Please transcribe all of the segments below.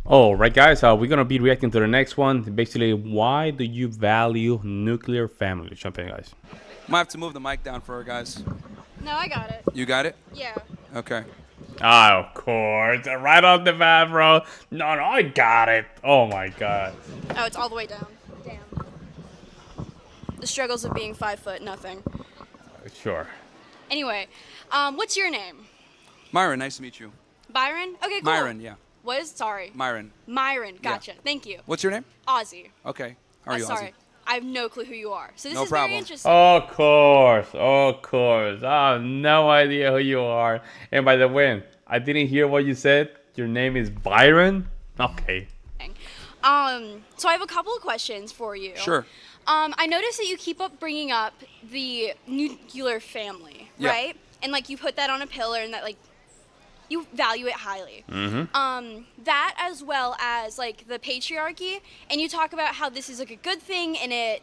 Oh, right, guys. We're gonna be reacting to the next one. Basically, why do you value nuclear family? Jump in, guys. Might have to move the mic down for her, guys. No, I got it. You got it? Yeah. Okay. Ah, of course, right off the bat, bro. No, I got it. Oh my god. Oh, it's all the way down. Damn. The struggles of being 5 foot, nothing. Sure. Anyway, what's your name? Myron, nice to meet you. Byron? Okay, cool. Myron, yeah. What is? Sorry. Myron. Myron. Gotcha. Thank you. What's your name? Ozzy. Okay. How are you, Sorry. Ozzy? I have no clue who you are. So this No is problem. very interesting. Of course, of course. I have no idea who you are. And by the way, I didn't hear what you said. Your name is Byron? Okay. So I have a couple of questions for you. Sure. I noticed that you keep up bringing up the nuclear family, Yeah. right? And like you put that on a pillar, and that like you value it highly. That as well as like the patriarchy, and you talk about how this is like a good thing, and it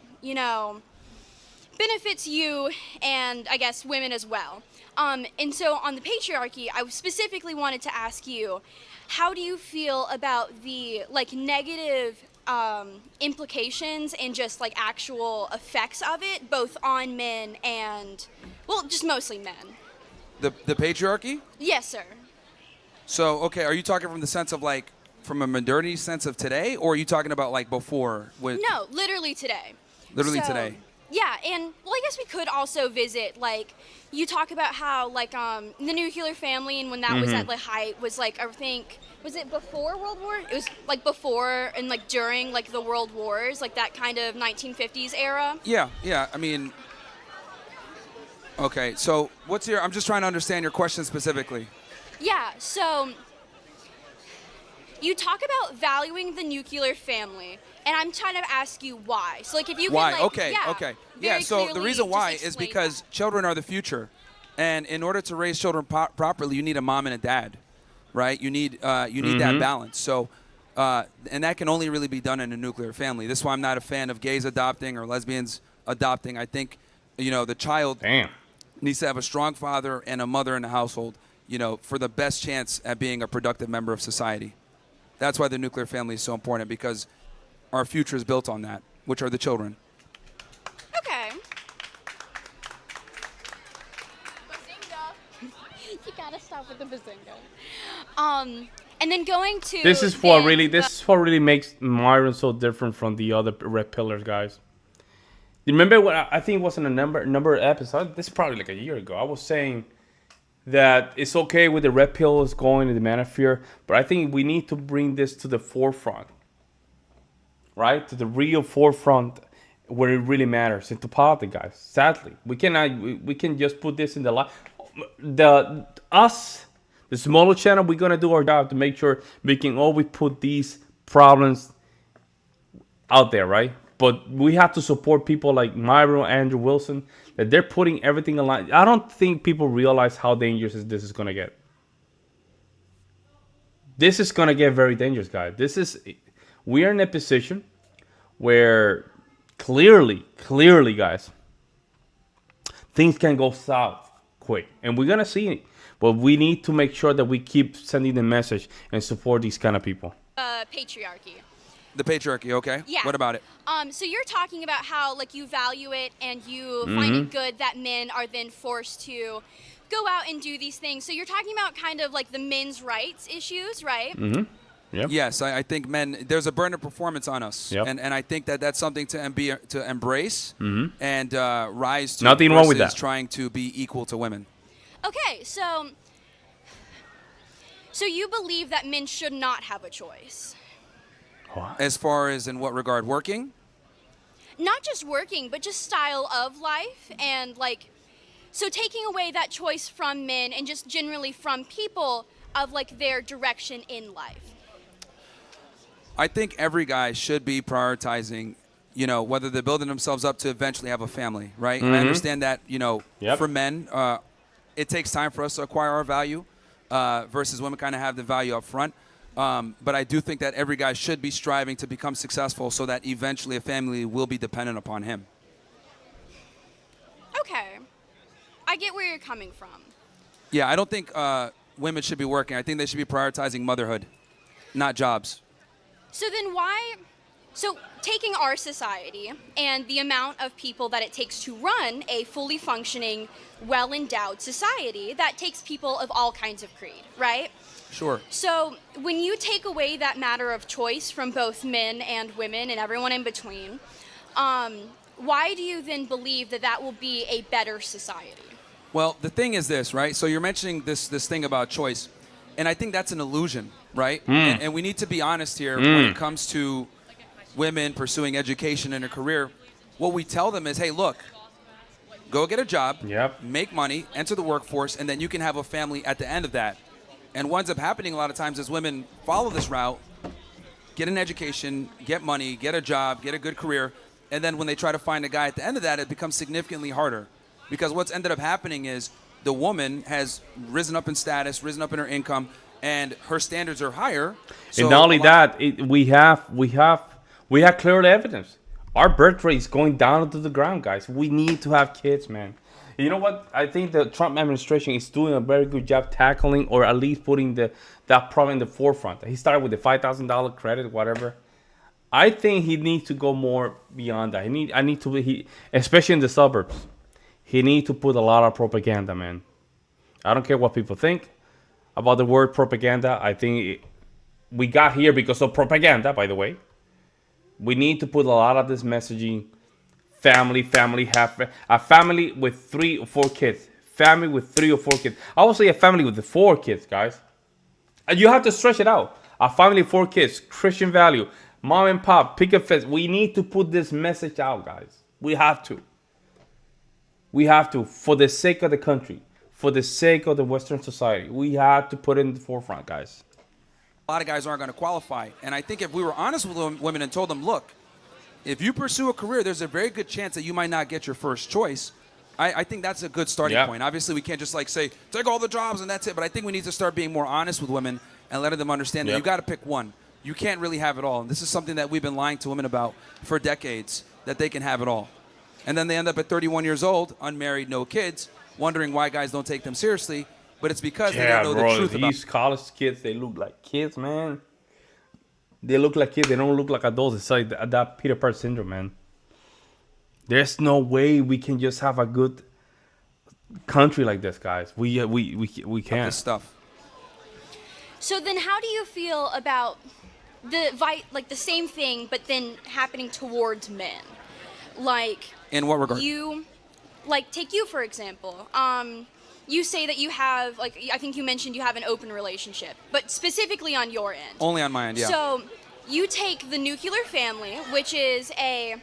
benefits you and I guess women as well. And so on the patriarchy, I specifically wanted to ask you, how do you feel about the like negative implications and just like actual effects of it, both on men and, well, just mostly men? The patriarchy? Yes, sir. So, okay, are you talking from the sense of like, from a modernity sense of today, or are you talking about like before? With No, literally today. Literally So, today. Yeah, and well, I guess we could also visit like you talk about how like the nuclear family, and when that was at the height was like, I think, was it before World War? It was like before and like during like the World Wars, like that kind of 1950s era. Yeah, yeah. I mean, okay. So, what's your? I'm just trying to understand your question specifically. Yeah, so you talk about valuing the nuclear family, and I'm trying to ask you why. So like if you Why? can like, Okay, yeah, okay. Yeah, very so the clearly reason just why is explain because that. children are the future. And in order to raise children properly, you need a mom and a dad, right? You need that balance. So, and that can only really be done in a nuclear family. This is why I'm not a fan of gays adopting or lesbians adopting. I think, the child Damn. needs to have a strong father and a mother in the household, for the best chance at being a productive member of society. That's why the nuclear family is so important, because our future is built on that, which are the children. Okay. Bazinga. You gotta stop with the bazinga. And then going to This is what really makes Myron so different from the other red pillars, guys. You remember what I think it was in a number episode? This is probably like a year ago. I was saying that it's okay with the red pills going to the manosphere, but I think we need to bring this to the forefront, right? To the real forefront where it really matters, into politics, guys. Sadly, we cannot. We can just put this in the light. The smaller channel, we're gonna do our job to make sure we can always put these problems out there, right? But we have to support people like Myrone, Andrew Wilson, that they're putting everything aligned. I don't think people realize how dangerous this is gonna get. This is gonna get very dangerous, guys. We are in a position where clearly, guys, things can go south quick, and we're gonna see it. But we need to make sure that we keep sending the message and support these kind of people. patriarchy. The patriarchy, okay? Yeah. What about it? So you're talking about how like you value it and you find it good that men are then forced to go out and do these things. So you're talking about kind of like the men's rights issues, right? Yep. Yes, I think there's a burden of performance on us, Yep. and I think that's something to embrace and rise to. Nothing wrong with versus that. Trying to be equal to women. Okay, so you believe that men should not have a choice. As far as in what regard, working? Not just working, but just style of life and like, so taking away that choice from men and just generally from people of like their direction in life. I think every guy should be prioritizing, whether they're building themselves up to eventually have a family, right? I understand that, Yep. for men, it takes time for us to acquire our value versus women kind of have the value up front. But I do think that every guy should be striving to become successful so that eventually a family will be dependent upon him. Okay. I get where you're coming from. Yeah, I don't think women should be working. I think they should be prioritizing motherhood, not jobs. So then why? So taking our society and the amount of people that it takes to run a fully functioning, well-endowed society, that takes people of all kinds of creed, right? Sure. So when you take away that matter of choice from both men and women and everyone in between, why do you then believe that that will be a better society? Well, the thing is this, right? So you're mentioning this thing about choice, and I think that's an illusion, right? And we need to be honest here when it comes to women pursuing education and a career. What we tell them is, hey, look, go get a job, make money, enter the workforce, and then you can have a family at the end of that. And what ends up happening a lot of times is women follow this route, get an education, get money, get a job, get a good career, and then when they try to find a guy at the end of that, it becomes significantly harder. Because what's ended up happening is the woman has risen up in status, risen up in her income, and her standards are higher. So and not only that, we have clear evidence. Our birth rate is going down to the ground, guys. We need to have kids, man. You know what? I think the Trump administration is doing a very good job tackling, or at least putting that problem in the forefront. He started with the $5,000 credit, whatever. I think he needs to go more beyond that. Especially in the suburbs, he needs to put a lot of propaganda, man. I don't care what people think about the word propaganda. I think we got here because of propaganda, by the way. We need to put a lot of this messaging. Have a family with 3 or 4 kids. Family with 3 or 4 kids. I would say a family with the 4 kids, guys. And you have to stretch it out. A family of 4 kids, Christian value, mom and pop, picket fence. We need to put this message out, guys. We have to. We have to, for the sake of the country, for the sake of the Western society. We have to put it in the forefront, guys. A lot of guys aren't going to qualify. And I think if we were honest with women and told them, look, if you pursue a career, there's a very good chance that you might not get your first choice. I think that's a good starting point. Obviously, we can't just like say, take all the jobs and that's it. But I think we need to start being more honest with women and letting them understand that you got to pick one. You can't really have it all. And this is something that we've been lying to women about for decades, that they can have it all. And then they end up at 31 years old, unmarried, no kids, wondering why guys don't take them seriously. But it's because they don't know the truth about these college kids. They look like kids, man. They look like kids. They don't look like adults. It's like that Peter Pan syndrome, man. There's no way we can just have a good country like this, guys. We can't. this stuff. So then how do you feel about the same thing, but then happening towards men? Like, in what regard? Take you, for example. You say that you have, I think you mentioned you have an open relationship, but specifically on your end. Only on my end, yeah. So you take the nuclear family, which is a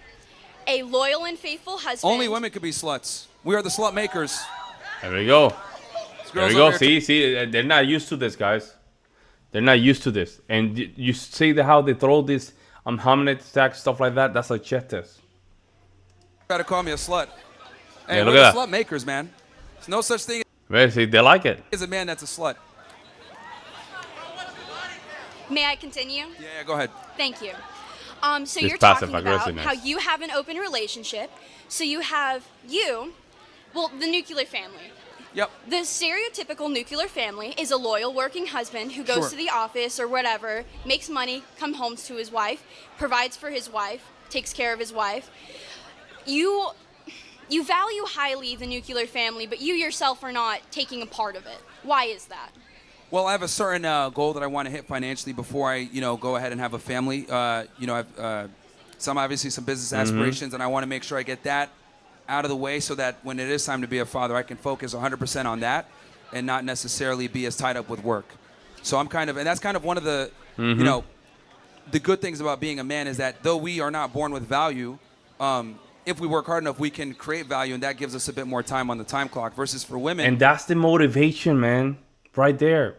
loyal and faithful husband. Only women could be sluts. We are the slut makers. There we go. There we go. See, they're not used to this, guys. They're not used to this. And you see how they throw this hominin attack, stuff like that? That's like chest test. Try to call me a slut. Hey, yeah, we're the slut makers, man. There's no such thing see, they like it. as a man that's a slut. May I continue? Yeah, go ahead. Thank you. So It's you're talking about passive-aggressiveness. how you have an open relationship. So you have the nuclear family. Yep. The stereotypical nuclear family is a loyal working husband who goes to the office or whatever, makes money, comes home to his wife, provides for his wife, takes care of his wife. You value highly the nuclear family, but you yourself are not taking a part of it. Why is that? Well, I have a certain goal that I want to hit financially before I, go ahead and have a family. I have some business aspirations, and I want to make sure I get that out of the way so that when it is time to be a father, I can focus 100% on that and not necessarily be as tied up with work. So and that's kind of one of the, the good things about being a man is that though we are not born with value, if we work hard enough, we can create value, and that gives us a bit more time on the time clock versus for women. And that's the motivation, man, right there.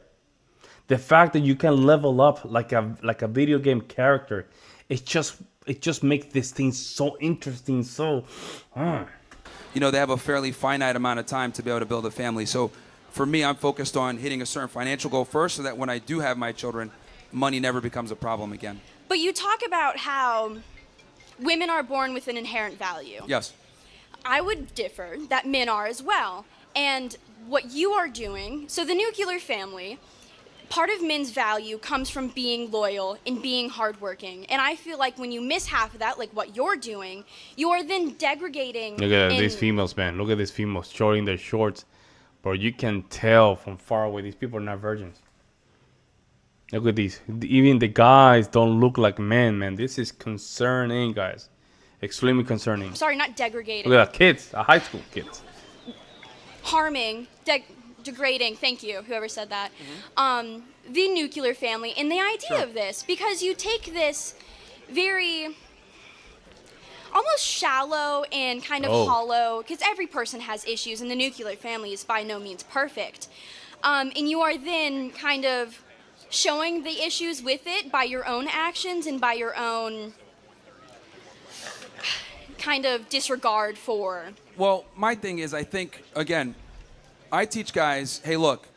The fact that you can level up like a video game character, it just makes this thing so interesting. So, they have a fairly finite amount of time to be able to build a family. So, for me, I'm focused on hitting a certain financial goal first, so that when I do have my children, money never becomes a problem again. But you talk about how women are born with an inherent value. Yes. I would differ that men are as well. And what you are doing, so the nuclear family, part of men's value comes from being loyal and being hardworking. And I feel like when you miss half of that, like what you're doing, you are then degrading. Look at these females, man. Look at these females showing their shorts. Bro, you can tell from far away these people are not virgins. Look at these. Even the guys don't look like men, man. This is concerning, guys. Extremely concerning. Sorry, not degrading. Look at that, kids. High school kids. Harming, degrading, thank you, whoever said that, the nuclear family and the idea of this, because you take this very almost shallow and kind of hollow, because every person has issues and the nuclear family is by no means perfect, and you are then kind of showing the issues with it by your own actions and by your own kind of disregard for. Well, my thing is, I think, again, I teach guys, hey, look,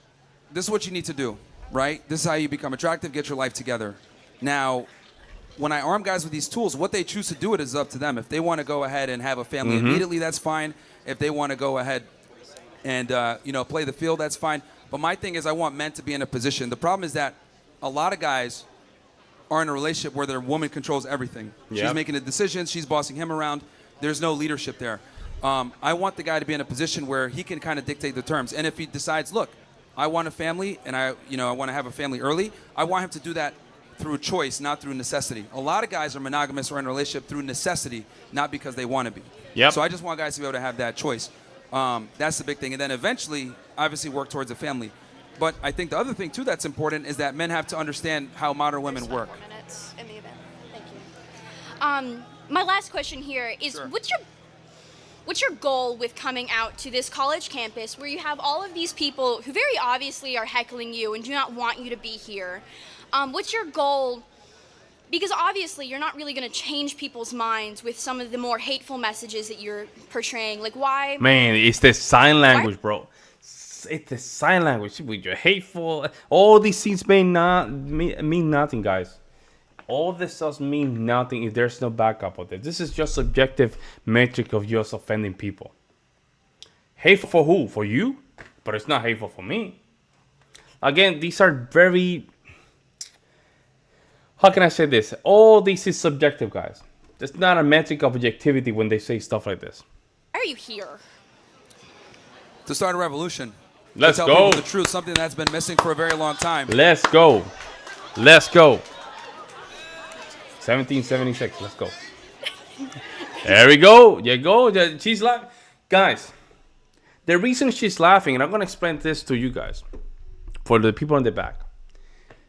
this is what you need to do, right? This is how you become attractive, get your life together. Now, when I arm guys with these tools, what they choose to do it is up to them. If they want to go ahead and have a family immediately, that's fine. If they want to go ahead and, play the field, that's fine. But my thing is I want men to be in a position. The problem is that a lot of guys are in a relationship where their woman controls everything. She's making the decisions. She's bossing him around. There's no leadership there. I want the guy to be in a position where he can kind of dictate the terms. And if he decides, look, I want a family and I want to have a family early, I want him to do that through choice, not through necessity. A lot of guys are monogamous or in a relationship through necessity, not because they want to be. So I just want guys to be able to have that choice. That's the big thing. And then eventually, obviously, work towards a family. But I think the other thing, too, that's important is that men have to understand how modern women work. 4 minutes in the event. Thank you. My last question here is, what's your goal with coming out to this college campus where you have all of these people who very obviously are heckling you and do not want you to be here? What's your goal? Because obviously you're not really going to change people's minds with some of the more hateful messages that you're portraying. Like, why? Man, it's the sign language, bro. It's the sign language. You're hateful. All these things mean nothing, guys. All this does mean nothing if there's no backup of it. This is just subjective metric of just offending people. Hateful for who? For you? But it's not hateful for me. Again, these are very... How can I say this? All this is subjective, guys. It's not a metric of objectivity when they say stuff like this. Why are you here? To start a revolution. Let's to tell go. people the truth, something that's been missing for a very long time. Let's go. Let's go. 1776. Let's go. There we go. You go. She's laughing. Guys, the reason she's laughing, and I'm going to explain this to you guys, for the people in the back.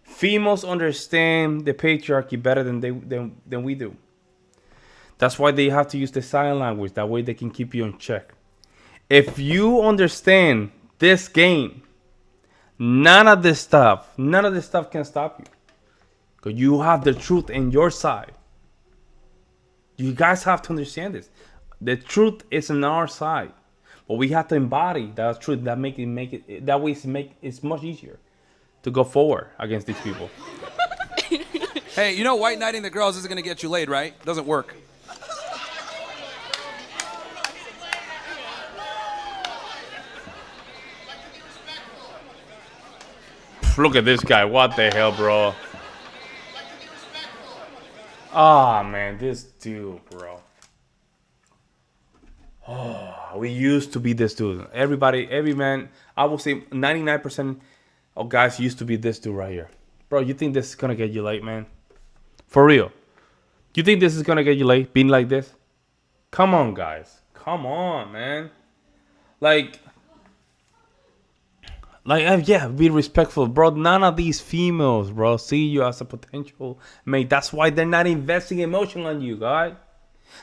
Females understand the patriarchy better than we do. That's why they have to use the sign language. That way they can keep you in check. If you understand this game, none of this stuff can stop you. Because you have the truth in your side. You guys have to understand this. The truth is on our side. But we have to embody that truth. That make it that way it's much easier to go forward against these people. Hey, white knighting the girls isn't going to get you laid, right? Doesn't work. Look at this guy. What the hell, bro? Ah, man, this dude, bro. Oh, we used to be this dude. Every man, I would say 99% of guys used to be this dude right here. Bro, you think this is going to get you late, man? For real. You think this is going to get you late, being like this? Come on, guys. Come on, man. Yeah, be respectful, bro. None of these females, bro, see you as a potential mate. That's why they're not investing emotion on you, guys.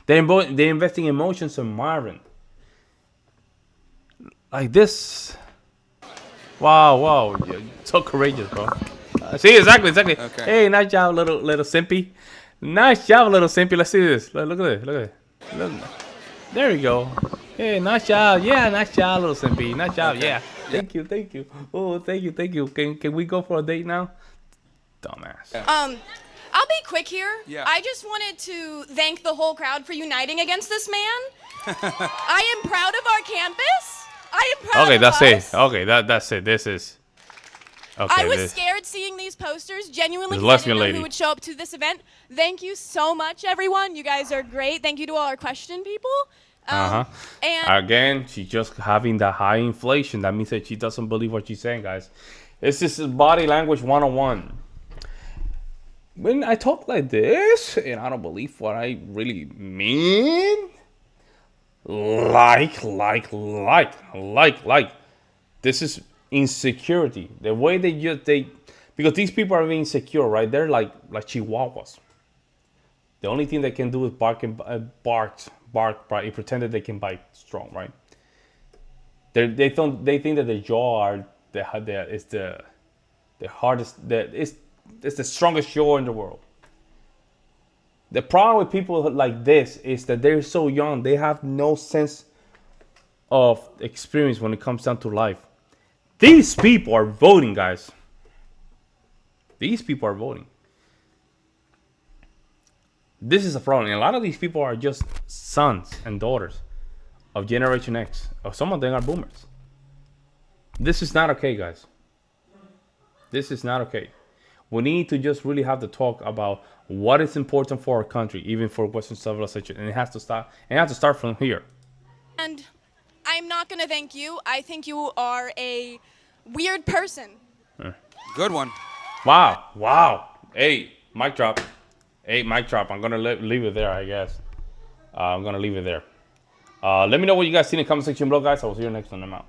They're investing emotions on Myrone. Like this. Wow. You're so courageous, bro. See, exactly. Okay. Hey, nice job, little simpy. Nice job, little simpy. Let's see this. Look at it. Look. There you go. Hey, nice job. Yeah, nice job, little simpy. Nice job. Okay. Yeah. Thank you. Oh, thank you. Can we go for a date now? Dumbass. I'll be quick here. Yeah. I just wanted to thank the whole crowd for uniting against this man. I am proud of our campus. I am proud of us. Okay, that's it. This is... Okay, I was this- scared seeing these posters, genuinely, This 'cause I lesbian didn't know lady. who would show up to this event. Thank you so much, everyone. You guys are great. Thank you to all our question people. And Again, she's just having that high inflation. That means that she doesn't believe what she's saying, guys. This is body language 101. When I talk like this and I don't believe what I really mean, like, this is insecurity. The way they because these people are being insecure, right? They're like chihuahuas. The only thing they can do is bark and bark, and pretend that they can bite strong, right? They think that the jaw are is the hardest, it's the strongest jaw in the world. The problem with people like this is that they're so young, they have no sense of experience when it comes down to life. These people are voting, guys. These people are voting. This is a problem. And a lot of these people are just sons and daughters of Generation X. Or some of them are boomers. This is not okay, guys. This is not okay. We need to just really have the talk about what is important for our country, even for Western civilization. And it has to start. And it has to start from here. And I'm not going to thank you. I think you are a weird person. Good one. Wow. Hey, mic drop. Hey, mic drop. I'm going to leave it there, I guess. I'm going to leave it there. Let me know what you guys see in the comment section below, guys. I will see you next one. I'm out.